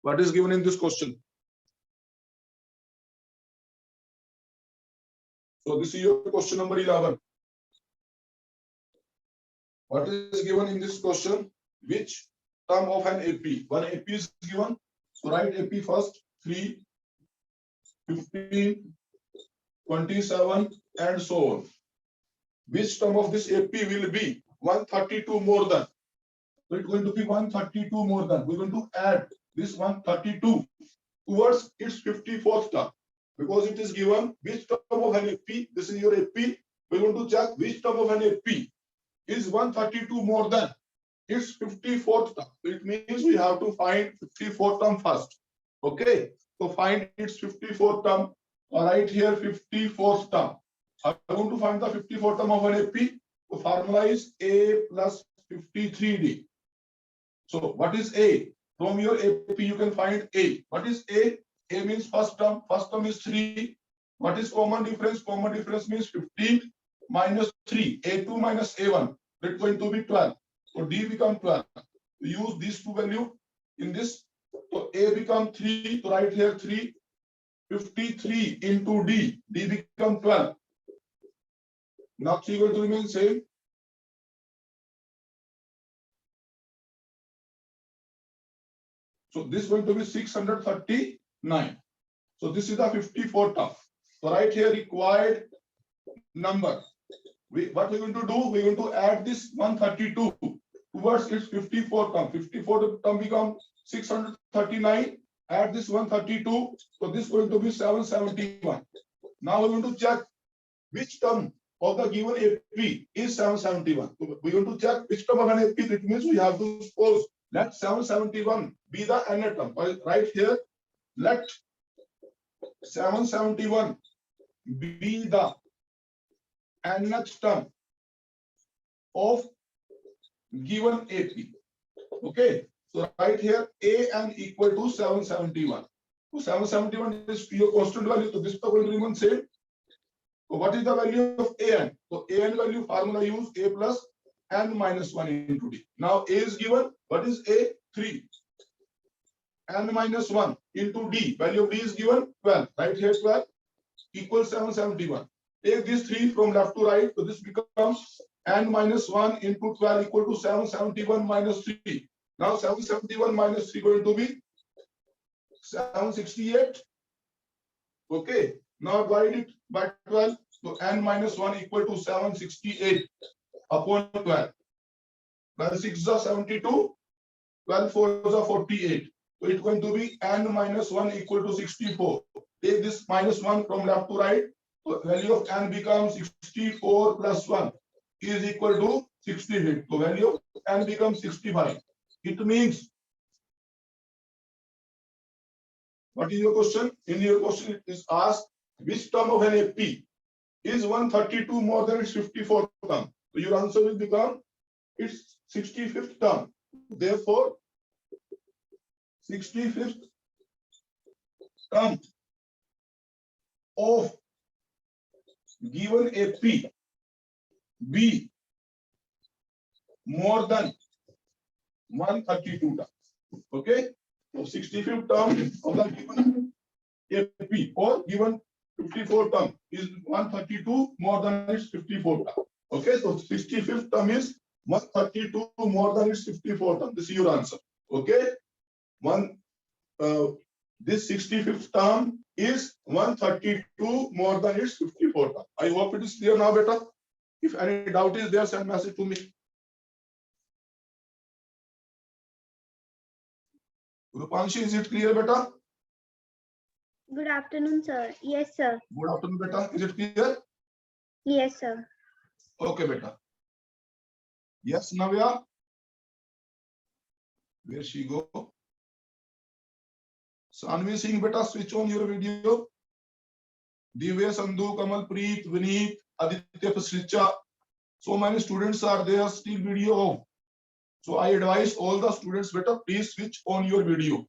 What is given in this question? So this is your question number 11. What is given in this question? Which term of an AP? One AP is given. So write AP first. 3, 15, 27, and so on. Which term of this AP will be 132 more than? So it's going to be 132 more than. We're going to add this 132 towards its 54th term. Because it is given which term of an AP, this is your AP. We're going to check which term of an AP is 132 more than its 54th term. It means we have to find 54th term first. Okay, so find its 54th term. Right here, 54th term. I want to find the 54th term of an AP. The formula is A plus 53D. So what is A? From your AP, you can find A. What is A? A means first term. First term is 3. What is common difference? Common difference means 15 minus 3. A2 minus A1. That's going to be 12. So D become 12. We use these two values in this. So A become 3. So right here 3. 53 into D. D become 12. Now 3 going to remain same. So this is going to be 639. So this is the 54 term. So right here required number. What we're going to do? We're going to add this 132 towards its 54 term. 54 term become 639. Add this 132. So this is going to be 771. Now we're going to check which term of the given AP is 771. So we're going to check which term of an AP. It means we have to suppose let 771 be the nth term. Right here, let 771 be the nth term of given AP. Okay, so right here AN equal to 771. So 771 is your constant value. So this will remain same. So what is the value of AN? So AN value formula use A plus n minus 1 into D. Now A is given. What is A? 3. N minus 1 into D. Value of D is given 12. Right here 12 equals 771. Take this 3 from left to right. So this becomes n minus 1 into 12 equal to 771 minus 3. Now 771 minus 3 going to be 768. Okay. Now divide it by 12. So n minus 1 equal to 768 upon 12. 12 6 is 72. 12 4 is 48. So it's going to be n minus 1 equal to 64. Take this minus 1 from left to right. So value of n becomes 64 plus 1 is equal to 68. So value of n becomes 65. It means, what is your question? In your question it is asked which term of an AP is 132 more than its 54th term. So your answer will become its 65th term. Therefore, 65th term of given AP be more than 132 terms. Okay, so 65th term of the given AP or given 54 term is 132 more than its 54 term. Okay, so 65th term is 132 more than its 54 term. This is your answer. Okay, this 65th term is 132 more than its 54 term. I hope it is clear now, beta. If any doubt is there, send message to me. Rupanshi, is it clear, beta? Good afternoon, sir. Yes, sir. Good afternoon, beta. Is it clear? Yes, sir. Okay, beta. Yes, Navya. Where she go? Sanvi Singh, beta, switch on your video. Divya, Sandhu, Kamal, Preet, Vineet, Aditya, Pasricha. So many students are there, still video off. So I advise all the students, beta, please switch on your video.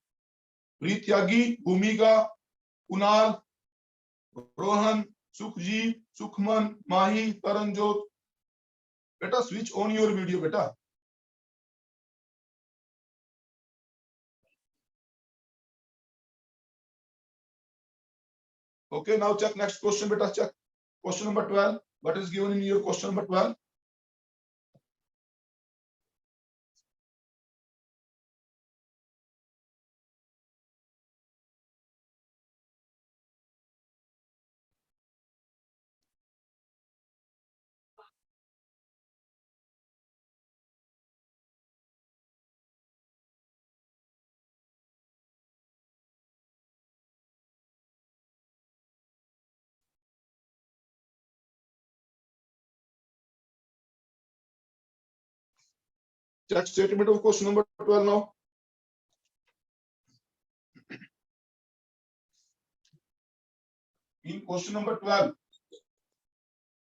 Preet Yagi, Bhumika, Kunal, Rohan, Sukhji, Sukhman, Mahi, Taranjot. Beta, switch on your video, beta. Okay, now check next question, beta. Check question number 12. What is given in your question number 12? Check statement of question number 12 now. In question number 12.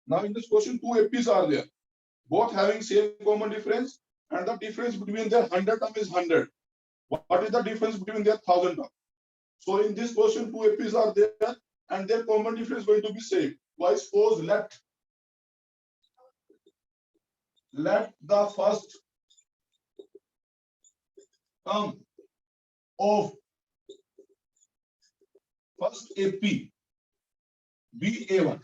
Now in this question, two APs are there, both having same common difference, and the difference between their 100 term is 100. What is the difference between their 1000 term? So in this question, two APs are there, and their common difference is going to be same. So I suppose let the first term of first AP be A1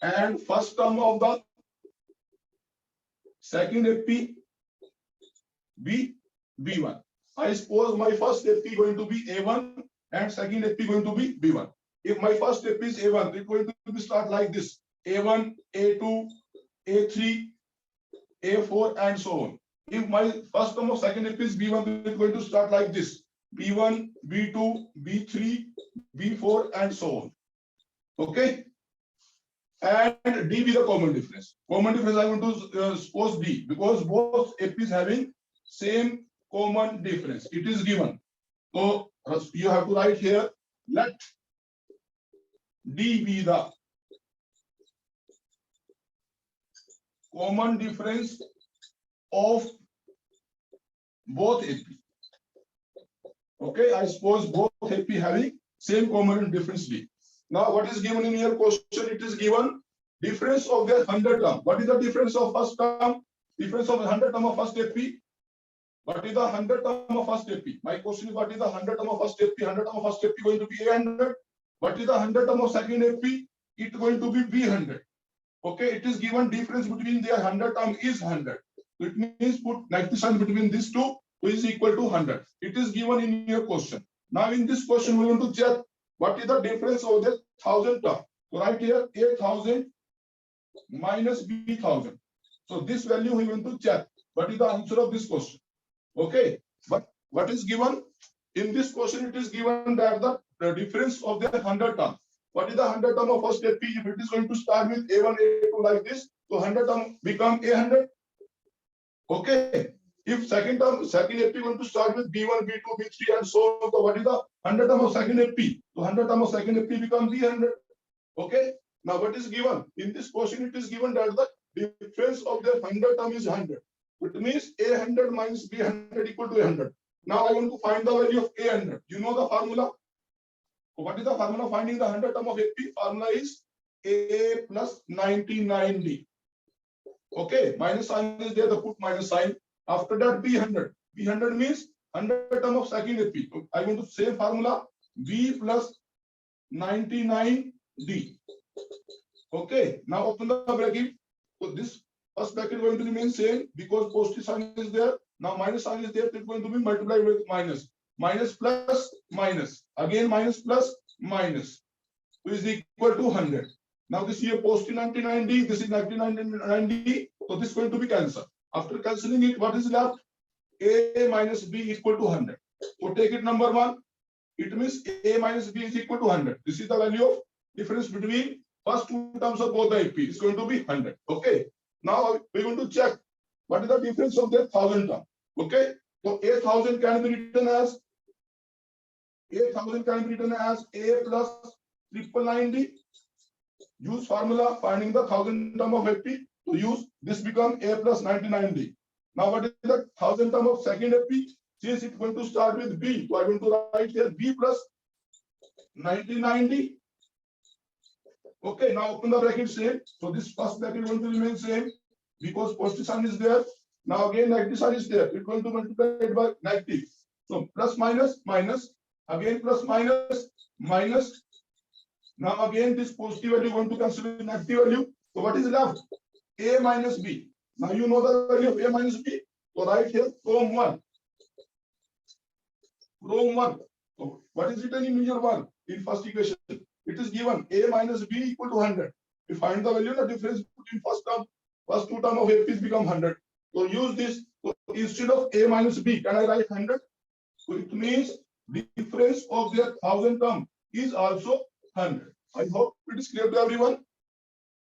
and first term of the second AP be B1. I suppose my first AP going to be A1 and second AP going to be B1. If my first AP is A1, it's going to be start like this: A1, A2, A3, A4, and so on. If my first term of second AP is B1, it's going to start like this: B1, B2, B3, B4, and so on. Okay? And D be the common difference. Common difference I want to suppose D, because both APs having same common difference. It is given. So you have to write here, let D be the common difference of both AP. Okay, I suppose both AP having same common difference D. Now, what is given in your question? It is given difference of their 100 term. What is the difference of first term? Difference of 100 term of first AP. What is the 100 term of first AP? My question is, what is the 100 term of first AP? 100 term of first AP going to be A100. What is the 100 term of second AP? It going to be B100. Okay, it is given difference between their 100 term is 100. It means put negative sign between these two, which is equal to 100. It is given in your question. Now in this question, we want to check what is the difference of the 1000 term. So right here, A1000 minus B1000. So this value we want to check. What is the answer of this question? Okay, but what is given in this question? It is given that the difference of the 100 term. What is the 100 term of first AP? If it is going to start with A1, A2 like this, so 100 term become A100. Okay. If second AP going to start with B1, B2, B3, and so on. So what is the 100 term of second AP? So 100 term of second AP become B100. Okay. Now what is given in this question? It is given that the difference of the 100 term is 100. It means A100 minus B100 equal to 100. Now I want to find the value of A100. You know the formula. So what is the formula finding the 100 term of AP? Formula is A plus 99D. Okay, minus sign is there, the put minus sign. After that, B100. B100 means 100 term of second AP. So I want to say formula B plus 99D. Okay, now open the bracket. So this first bracket going to remain same because positive sign is there. Now minus sign is there. It's going to be multiplied with minus. Minus plus minus. Again minus plus minus. So is equal to 100. Now this here positive 99D. This is 99D. So this is going to be cancelled. After cancelling it, what is left? A minus B equal to 100. So take it number 1. It means A minus B is equal to 100. This is the value of difference between first two terms of both the AP. It's going to be 100. Okay. Now we're going to check what is the difference of their 1000 term. Okay. So A1000 can be written as A plus 999D. Use formula finding the 1000 term of AP. To use this become A plus 99D. Now what is the 1000 term of second AP? Since it's going to start with B, so I'm going to write here B plus 99D. Okay, now open the bracket same. So this first bracket going to remain same because positive sign is there. Now again negative sign is there. It's going to multiply it by negative. So plus minus minus, again plus minus minus, Now again this positive value going to consider negative value. So what is left? A minus B. Now you know the value of A minus B. So write here from 1. From 1. So what is written in measure 1 in first equation? It is given A minus B equal to 100. We find the value, the difference between first two term of A is become 100. So use this. So instead of A minus B, can I write 100? So it means difference of their 1000 term is also 100. I hope it is clear to everyone.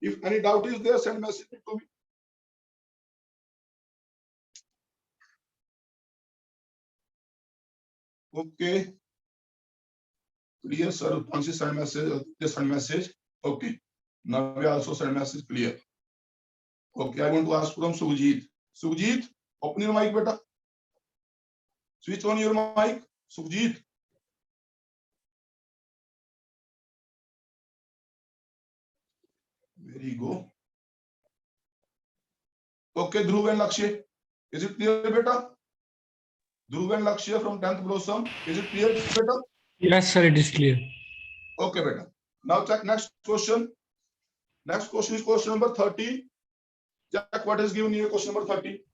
If any doubt is there, send message to me. Okay. Clear, sir. Once you send message, just send message. Okay. Now we also send message clear. Okay, I want to ask from Sujit. Sujit, open your mic, beta. Switch on your mic. Sujit. There you go. Okay, Dhruv and Lakshya. Is it clear, beta? Dhruv and Lakshya from 10th Blossom. Is it clear, beta? Yes, sir, it is clear. Okay, beta. Now check next question. Next question is question number 30. Check what is given here, question number 30.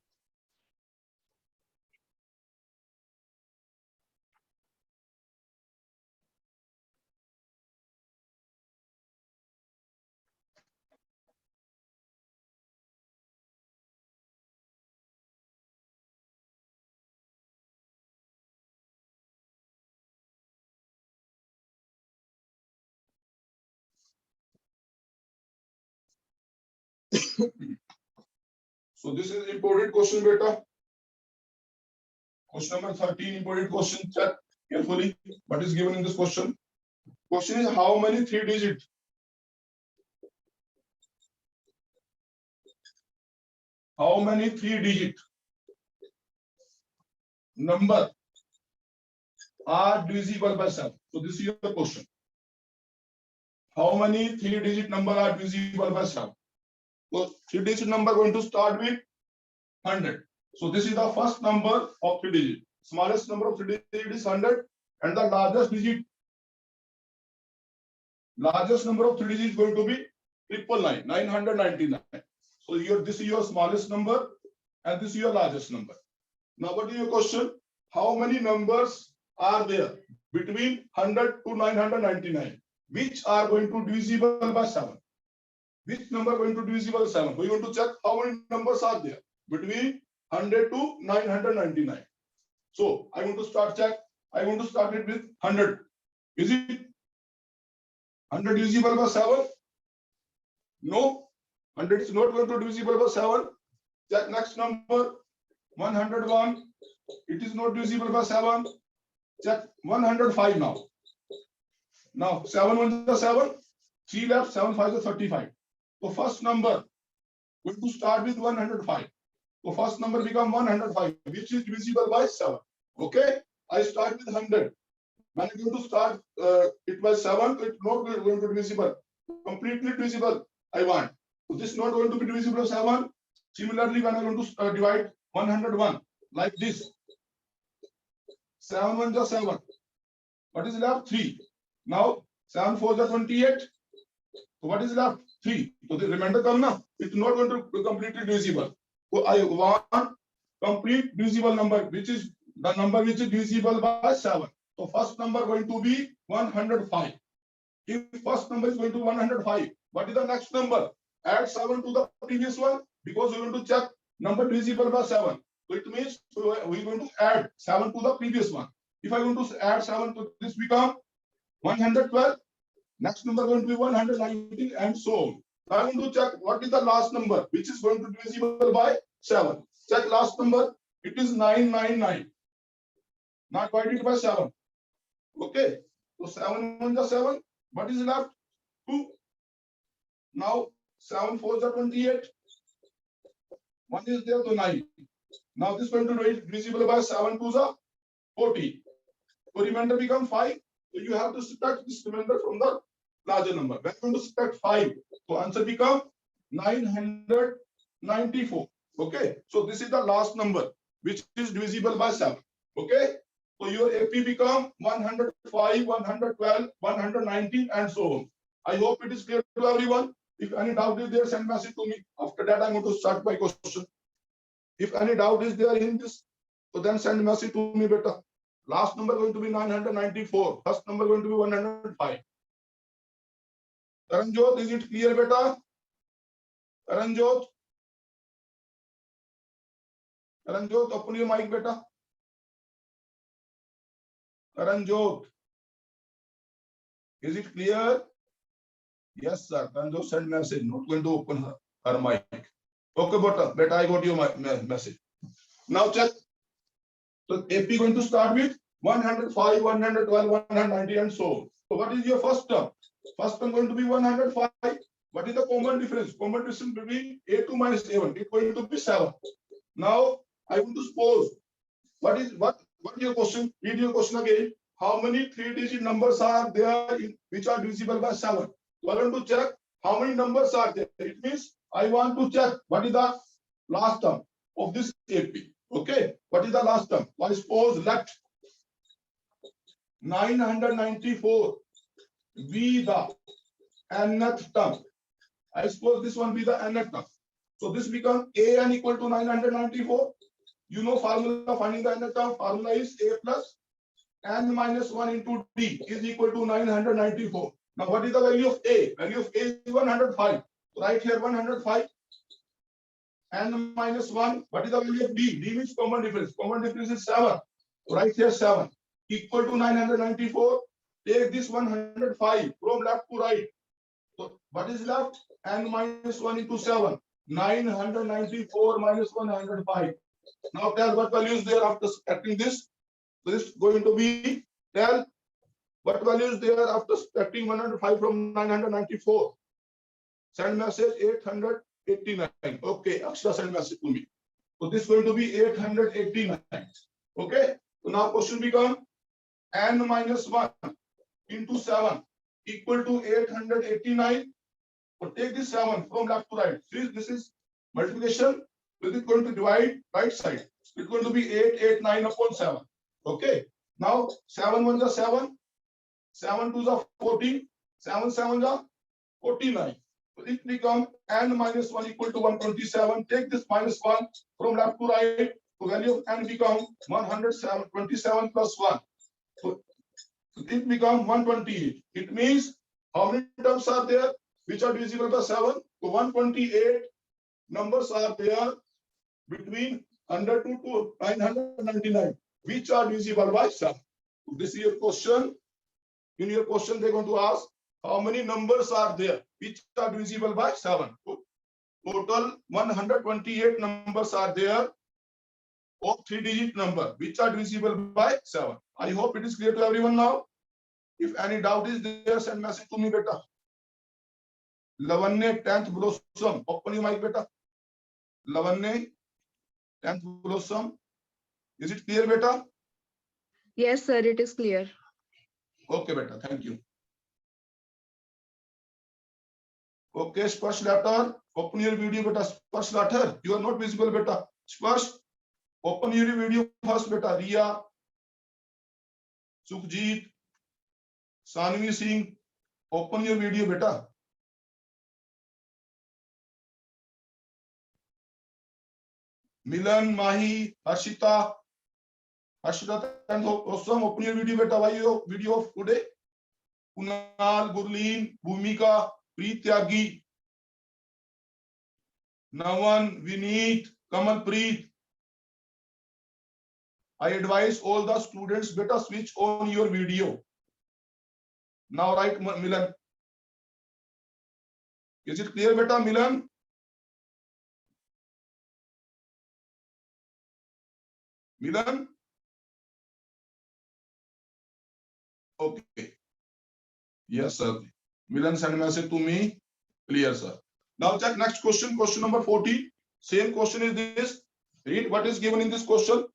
So this is important question, beta. Question number 13, important question. Check carefully what is given in this question. Question is how many 3-digit? How many 3-digit number are divisible by 7? So this is your question. How many 3-digit number are divisible by 7? So 3-digit number going to start with 100. So this is the first number of 3-digit. Smallest number of 3-digit is 100, and the largest number of 3-digit is going to be 999. So this is your smallest number, and this is your largest number. Now what is your question? How many numbers are there between 100 to 999, which are going to divisible by 7? Which number going to divisible by 7? We want to check how many numbers are there between 100 to 999. So I want to start check. I want to start it with 100. Is it 100 divisible by 7? No. 100 is not going to divisible by 7. Check next number. 101. It is not divisible by 7. Check 105 now. Now 7 1 is 7. 3 left. 7 5 is 35. So first number going to start with 105. So first number become 105, which is divisible by 7. Okay. I start with 100. When I'm going to start it by 7, it's not going to be divisible. Completely divisible. I want. So this is not going to be divisible by 7. Similarly, when I'm going to divide 101 like this. 7 1 is 7. What is left? 3. Now 7 4 is 28. So what is left? 3. So the remainder come now. It's not going to be completely divisible. So I want complete divisible number, which is the number which is divisible by 7. So first number going to be 105. If first number is going to 105, what is the next number? Add 7 to the previous one, because we want to check number divisible by 7. So it means we're going to add 7 to the previous one. If I want to add 7 to this, become 112. Next number going to be 190, and so on. I want to check what is the last number which is going to be divisible by 7. Check last number. It is 999. Not divided by 7. Okay. So 7 1 is 7. What is left? 2. Now 7 4 is 28. 1 is there, so 9. Now this is going to be divisible by 7 2 is 40. So remainder become 5. So you have to subtract this remainder from the larger number. When you going to subtract 5, so answer become 994. Okay. So this is the last number which is divisible by 7. Okay. So your AP become 105, 112, 119, and so on. I hope it is clear to everyone. If any doubt is there, send message to me. After that, I'm going to start my question. If any doubt is there in this, so then send message to me, beta. Last number going to be 994. First number going to be 105. Karanjot, is it clear, beta? Karanjot? Karanjot, open your mic, beta. Karanjot. Is it clear? Yes, sir. Karanjot send message. Not going to open her mic. Okay, beta, I got your message. Now check. So AP going to start with 105, 112, 190 and so on. So what is your first term? First term going to be 105. What is the common difference? Common difference between A2 minus A1. It's going to be 7. Now I want to suppose what is your question? Read your question again. How many 3-digit numbers are there which are divisible by 7? So I want to check how many numbers are there. It means I want to check what is the last term of this AP. Okay, what is the last term? I suppose let 994 be the nth term. I suppose this one be the nth term. So this becomes an equal to 994. You know formula finding the nth term. Formula is a plus n minus 1 into d is equal to 994. Now what is the value of a? Value of a is 105. So right here 105. N minus 1. What is the value of d? D means common difference. Common difference is 7. So right here 7 equal to 994. Take this 105 from left to right. So what is left? N minus 1 into 7. 994 minus 105. Now tell what value is there after subtracting this. So this is going to be, tell what value is there after subtracting 105 from 994. Send message 889. Okay, Akshara send message to me. So this is going to be 889. Okay. So now question become n minus 1 into 7 equal to 889. So take this 7 from left to right. See, this is multiplication. This is going to divide right side. It's going to be 889 upon 7. Okay. Now 7 1 is 7. 7 2 is 14. 7 7 is 49. So it becomes n minus 1 equal to 127. Take this minus 1 from left to right. The value of n becomes 127 plus 1. So it becomes 128. It means how many terms are there which are divisible by 7? So 128 numbers are there between 102 to 999 which are divisible by 7. So this is your question. In your question, they're going to ask how many numbers are there which are divisible by 7. So total 128 numbers are there of 3-digit number which are divisible by 7. I hope it is clear to everyone now. If any doubt is there, send message to me, beta. Lavanne 10th blossom. Open your mic, beta. Lavanne 10th blossom. Is it clear, beta? Yes, sir, it is clear. Okay, beta. Thank you. Okay, Sparsh letter. Open your video, beta. Sparsh letter. You are not visible, beta. Sparsh. Open your video first, beta. Riya, Sukhjeet, Sanvi Singh. Open your video, beta. Milan, Mahi, Harshita. Harshita, and awesome. Open your video, beta. Why your video of today? Kunal, Gurleen, Bhumika, Preet Tyagi, Navan, Vineet, Kamal Preet. I advise all the students, beta, switch on your video. Now, right, Milan. Is it clear, beta, Milan? Milan? Okay. Yes, sir. Milan send message to me. Clear, sir. Now check next question. Question number 40. Same question is this. Read what is given in this question.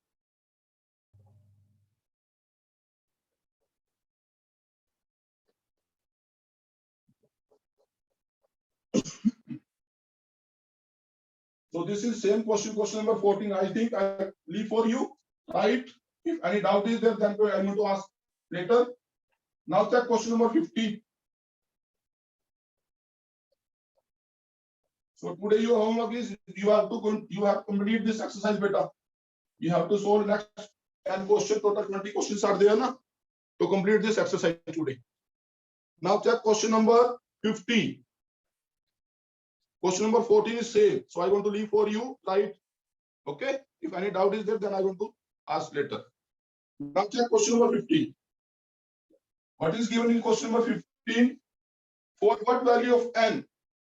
So this is same question, question number 14. I think I leave for you, right? If any doubt is there, then I'm going to ask later. Now check question number 50. So today your homework is you have complete this exercise beta. You have to solve next 10 questions. Total 20 questions are there na, to complete this exercise today. Now check question number 15. Question number 14 is same. So I want to leave for you, right? Okay. If any doubt is there, then I want to ask later. Now check question number 15. What is given in question number 15? For what value of n?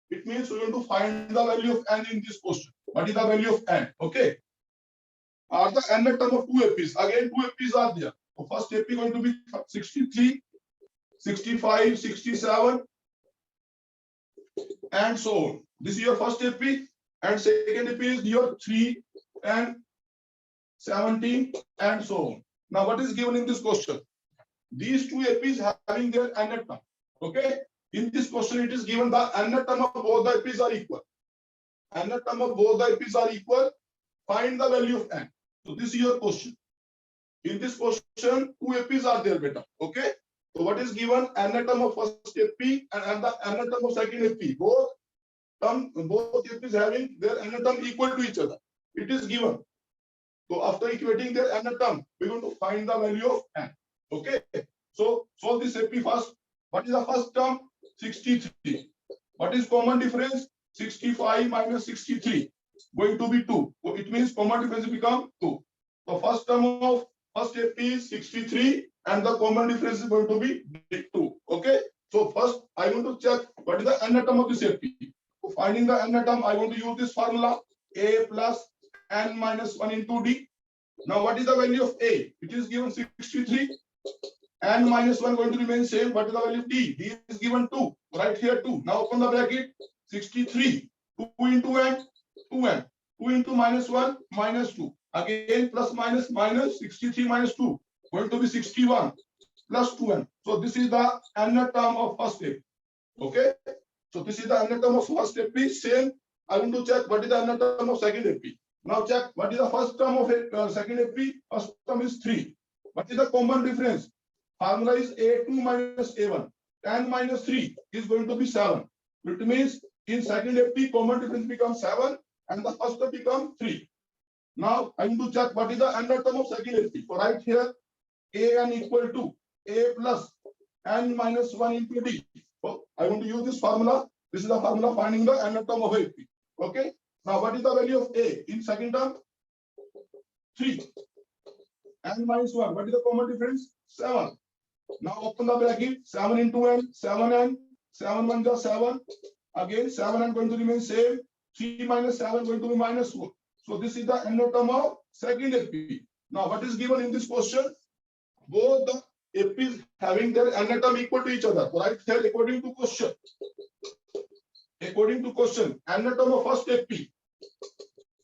It means we want to find the value of n in this question. What is the value of n? Okay. Are the n term of two APs? Again, two APs are there. So first AP going to be 63, 65, 67, and so on. This is your first AP, and second AP is your 3 and 17, and so on. Now, what is given in this question? These two APs having their n term. Okay. In this question, it is given the n term of both the APs are equal. N term of both the APs are equal. Find the value of n. So this is your question. In this question, two APs are there, beta. Okay. So what is given? N term of first AP and the n term of second AP. Both APs having their n term equal to each other. It is given. So after equating their n term, we are going to find the value of n. Okay. So solve this AP first. What is the first term? 63. What is common difference? 65 minus 63 going to be 2. So it means common difference become 2. So first term of first AP is 63 and the common difference is going to be 2. Okay. So first I want to check what is the n term of this AP. So finding the n term, I want to use this formula a plus n minus 1 into d. Now what is the value of a? It is given 63. N minus 1 going to remain same. What is the value of d? D is given 2. Right here 2. Now open the bracket. 63. 2 into n. 2n. 2 into minus 1 minus 2. Again plus minus minus 63 minus 2. Going to be 61 plus 2n. So this is the n term of first step. Okay. So this is the n term of first step. Same. I want to check what is the n term of second AP. Now check what is the first term of second AP. First term is 3. What is the common difference? Formula is A2 minus A1. 10 minus 3 is going to be 7. It means in second AP, common difference becomes 7 and the first term becomes 3. Now I want to check what is the n term of second AP. So right here, an equal to a plus n minus 1 into d. So I want to use this formula. This is the formula finding the n term of AP. Okay. Now what is the value of a in second term? 3. N minus 1. What is the common difference? 7. Now open the bracket. 7 into n. 7n. 7 1 is 7. Again 7n going to remain same. 3 minus 7 going to be minus 4. So this is the n term of second AP. Now what is given in this question? Both the APs having their n term equal to each other. Right here according to question. According to question, n term of first AP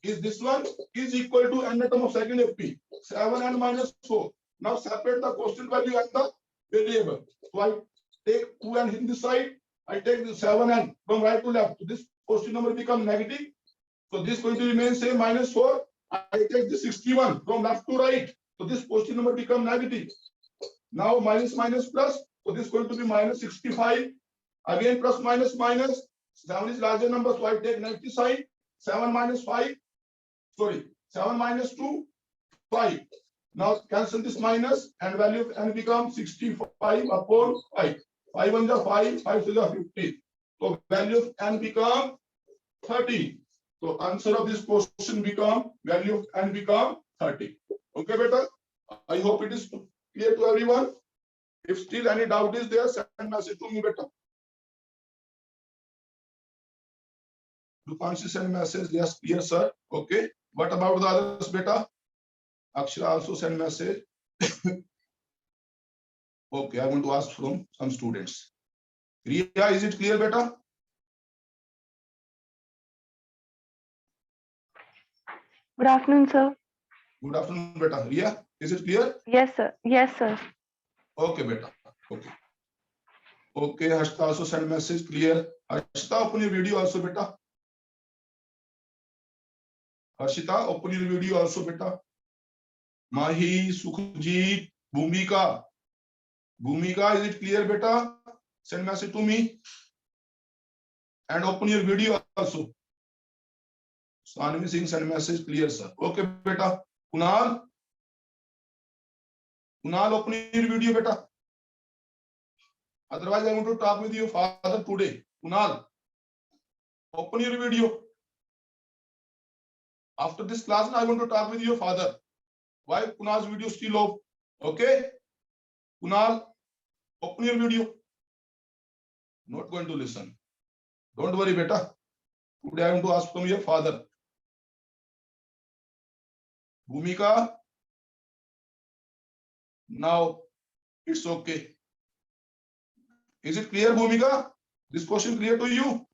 is this one is equal to n term of second AP. 7n minus 4. Now separate the constant value and the variable. So I take 2n in this side. I take the 7n from right to left. So this question number become negative. So this going to remain same minus 4. I take the 61 from left to right. So this question number become negative. Now minus minus plus. So this going to be minus 65. Again plus minus minus. 7 is larger number. So I take negative side. 7 minus 5. Sorry. 7 minus 2. 5. Now cancel this minus and value of n becomes 65 upon 5. 5 1 is 5. 5 is 50. So value of n become 30. So answer of this question become value of n become 30. Okay, beta. I hope it is clear to everyone. If still any doubt is there, send message to me, beta. You can't send message. Yes, clear, sir. Okay. What about the others, beta? Akshara also send message. Okay, I want to ask from some students. Riya, is it clear, beta? Good afternoon, sir. Good afternoon, beta. Riya, is it clear? Yes, sir. Yes, sir. Okay, beta. Okay. Okay, Harshita also send message. Clear. Harshita, open your video also, beta. Harshita, open your video also, beta. Mahi, Sukhjit, Bhumika. Bhumika, is it clear, beta? Send message to me. And open your video also. Sanvi Singh send message clear, sir. Okay, beta. Kunal, open your video, beta. Otherwise, I want to talk with your father today. Kunal, open your video. After this class, I want to talk with your father. Why Kunal's video still off? Okay, Kunal, open your video. Not going to listen. Don't worry, beta. Today I want to ask from your father. Bhumika, now it's okay. Is it clear, Bhumika? This question clear to you?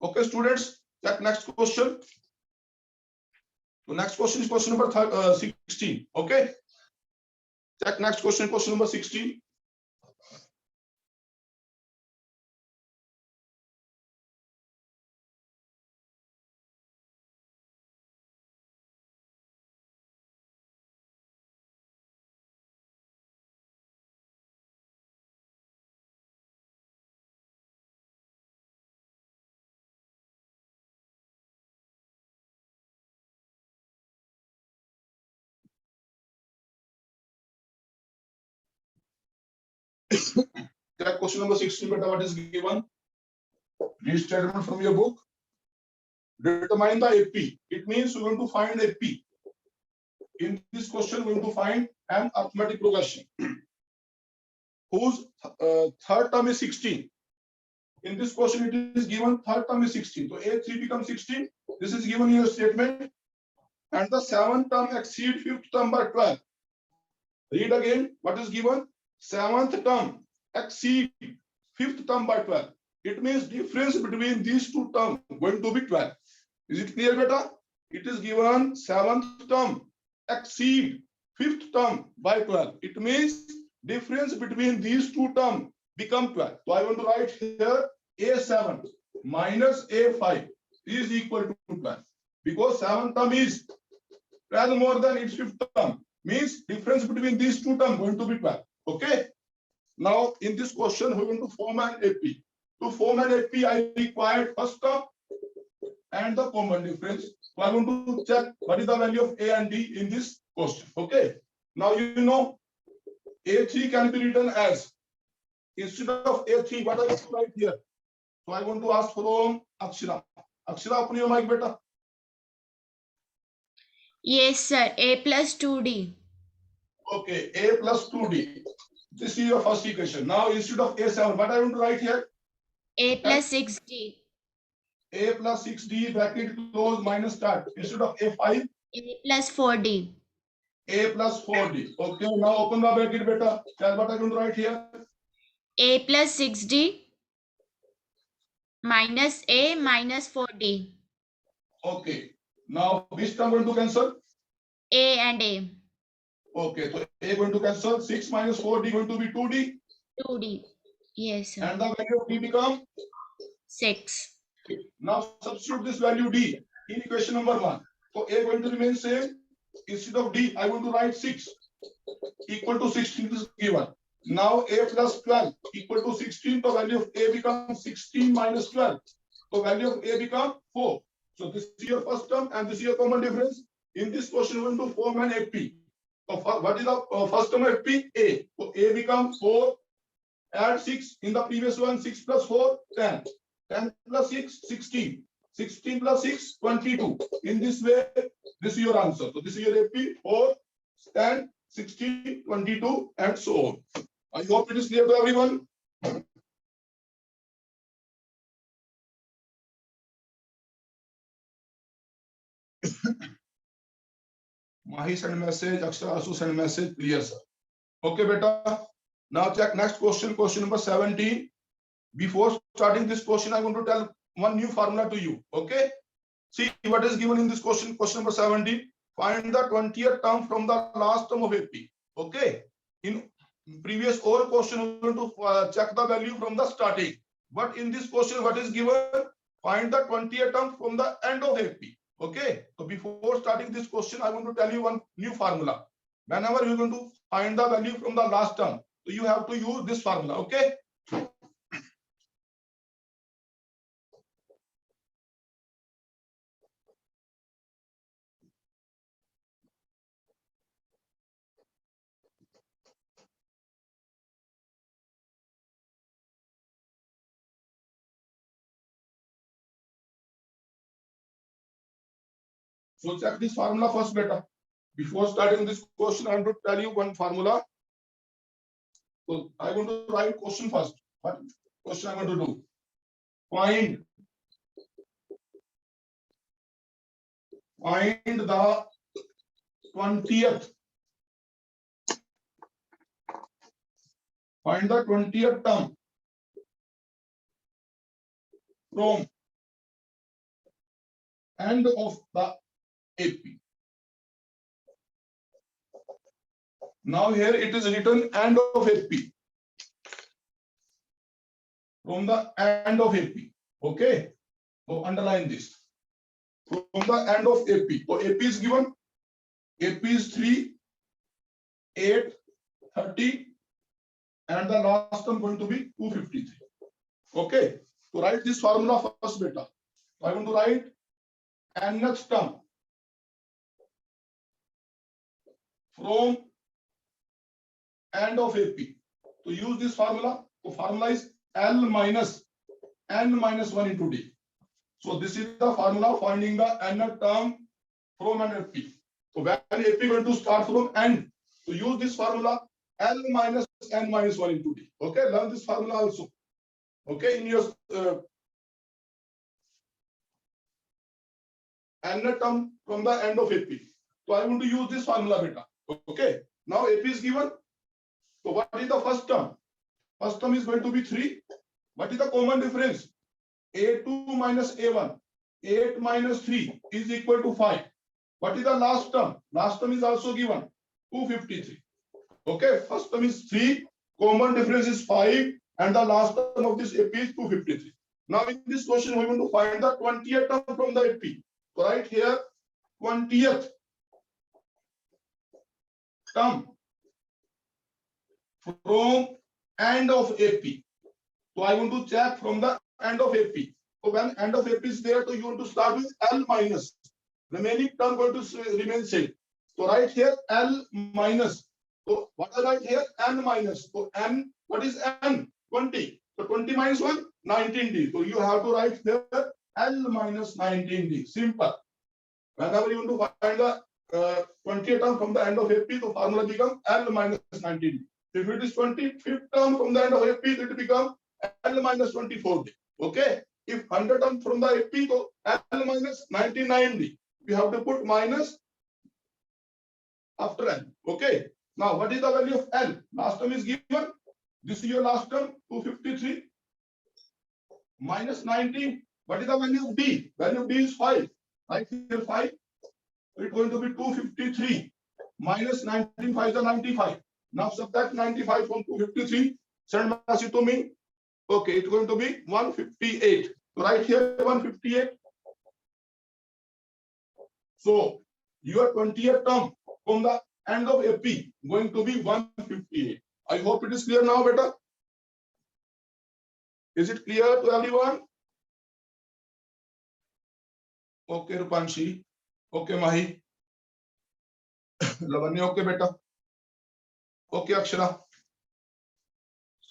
Okay, students, check next question. So next question is question number 16. Okay, check next question number 16. Check question number 16, beta, what is given? Read statement from your book. Determine the AP. It means we're going to find AP. In this question, we're going to find an arithmetic progression whose third term is 16. In this question, it is given third term is 16. So A3 becomes 16. This is given in your statement. And the seventh term exceed fifth term by 12. Read again what is given. Seventh term exceed fifth term by 12. It means difference between these two terms going to be 12. Is it clear, beta? It is given seventh term exceed fifth term by 12. It means difference between these two terms become 12. So I want to write here A7 minus A5 is equal to 12. Because seventh term is 12 more than its fifth term. Means difference between these two terms going to be 12. Okay. Now in this question, we're going to form an AP. To form an AP, I required first term and the common difference. So I want to check what is the value of A and D in this question. Okay. Now you know A3 can be written as, instead of A3, what I want to write here. So I want to ask from Akshara. Akshara, open your mic, beta. Yes, sir. A plus 2D. Okay, A plus 2D. This is your first equation. Now instead of A7, what I want to write here? A plus 6D. A plus 6D bracket close minus start. Instead of A5, A plus 4D. A plus 4D. Okay, now open the bracket, beta. Tell what I want to write here. A plus 6D minus A minus 4D. Okay. Now which term going to cancel? A and A. Okay, so A going to cancel. 6 minus 4D going to be 2D. 2D. Yes, sir. And the value of D become 6. Now substitute this value D in equation number 1. So A going to remain same. Instead of D, I want to write 6 equal to 16 is given. Now A plus 12 equal to 16. The value of A becomes 16 minus 12. So value of A becomes 4. So this is your first term and this is your common difference. In this question, we want to form an AP. So what is the first term of AP? A. So A becomes 4. Add 6 in the previous one. 6 plus 4, 10. 10 plus 6, 16. 16 plus 6, 22. In this way, this is your answer. So this is your AP, 4, 10, 16, 22, and so on. I hope it is clear to everyone. Mahi send message, Akshara also send message, clear, sir. Okay, beta. Now check next question, question number 17. Before starting this question, I want to tell one new formula to you. Okay. See what is given in this question, question number 17. Find the 20th term from the last term of AP. Okay. In previous all question, we want to check the value from the starting. But in this question, what is given? Find the 20th term from the end of AP. Okay. So before starting this question, I want to tell you one new formula. Whenever you're going to find the value from the last term, so you have to use this formula. Okay. So check this formula first, beta. Before starting this question, I am to tell you one formula. So I want to write question first. What question I am going to do? Find the 20th. Find the 20th term from end of the AP. Now here it is written end of AP. From the end of AP. Okay. So underline this. From the end of AP. So AP is given. AP is 3, 8, 30, and the last term going to be 253. Okay. So write this formula first, beta. So I want to write nth term from end of AP. To use this formula, the formula is L minus n minus 1 into D. So this is the formula finding the nth term from an AP. So when AP going to start from n, to use this formula L minus n minus 1 into D. Okay, learn this formula also. Okay, in your nth term from the end of AP. So I want to use this formula, beta. Okay, now AP is given. So what is the first term? First term is going to be 3. What is the common difference? A2 minus A1. 8 minus 3 is equal to 5. What is the last term? Last term is also given. 253. Okay, first term is 3. Common difference is 5. And the last term of this AP is 253. Now in this question, we want to find the 20th term from the AP. So right here, 20th term from end of AP. So I want to check from the end of AP. So when end of AP is there, so you want to start with L minus. Remaining term going to remain same. So right here L minus. So what I write here? N minus. So N, what is N? 20. So 20 minus 1, 19D. So you have to write here L minus 19D. Simple. Whenever you want to find the 20th term from the end of AP, the formula becomes L minus 19D. If it is 25th term from the end of AP, it becomes L minus 24D. Okay. If 100 term from the AP, so L minus 99D. We have to put minus after L. Okay. Now, what is the value of L? Last term is given. This is your last term, 253 minus 19. What is the value of D? Value of D is 5. Right here 5. It's going to be 253 minus 19, 5 is 95. Now subtract 95 from 253. Send message to me. Okay, it's going to be 158. So right here 158. So your 20th term from the end of AP going to be 158. I hope it is clear now, beta. Is it clear to everyone? Okay, Rupanshi. Okay, Mahi. Lavanya, okay, beta. Okay, Akshara.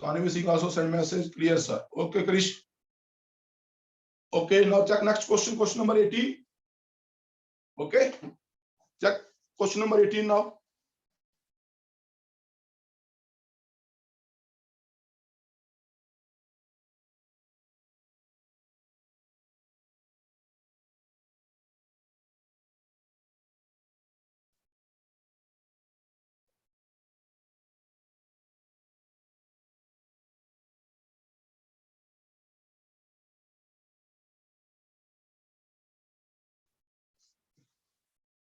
Sani Singh also send message. Clear, sir. Okay, Krish. Okay, now check next question. Question number 18. Okay. Check question number 18 now.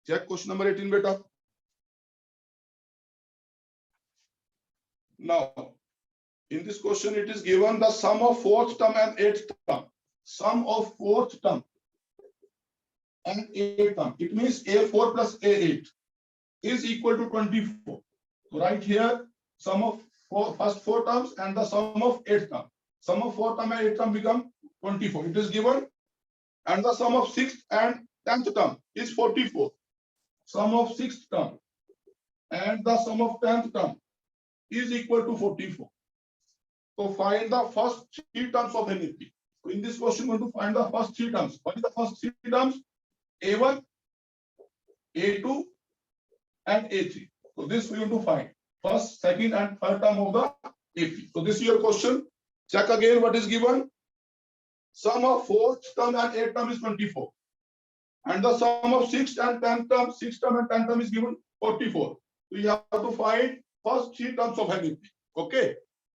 Check question number 18, beta. Now, in this question, it is given the sum of fourth term and eighth term. Sum of fourth term and eighth term. It means A4 plus A8 is equal to 24. So right here, sum of first four terms and the sum of eighth term. Sum of fourth term and eighth term become 24. It is given. And the sum of sixth and 10th term is 44. Sum of sixth term and the sum of 10th term is equal to 44. So find the first three terms of an AP. So in this question, we are going to find the first three terms. What is the first three terms? A1, A2 and A3. So this we want to find first, second, and third term of the AP. So this is your question. Check again what is given. Sum of fourth term and eighth term is 24. And the sum of sixth and tenth term, is given 44. So you have to find first three terms of an AP. Okay.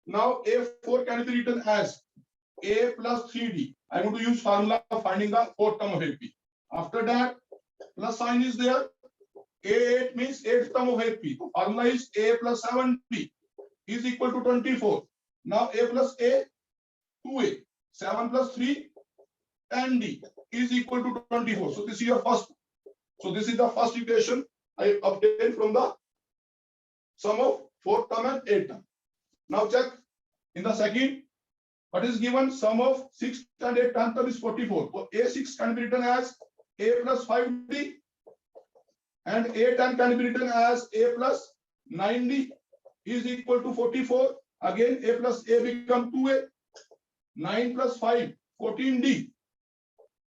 Now A4 can be written as A plus 3D. I want to use formula of finding the fourth term of AP. After that, plus sign is there. A8 means eighth term of AP. So formula is A plus 7D is equal to 24. Now A plus A, 2A. 7 plus 3, 10D is equal to 24. So this is your first. So this is the first equation I obtained from the sum of fourth term and eighth term. Now check in the second. What is given? Sum of sixth and eighth term is 44. So A6 can be written as A plus 5D and A10 can be written as A plus 9D is equal to 44. Again A plus A become 2A. 9 plus 5, 14D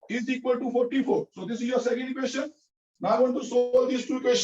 is equal to 44. So this is your second equation. Now I want to solve these two equations.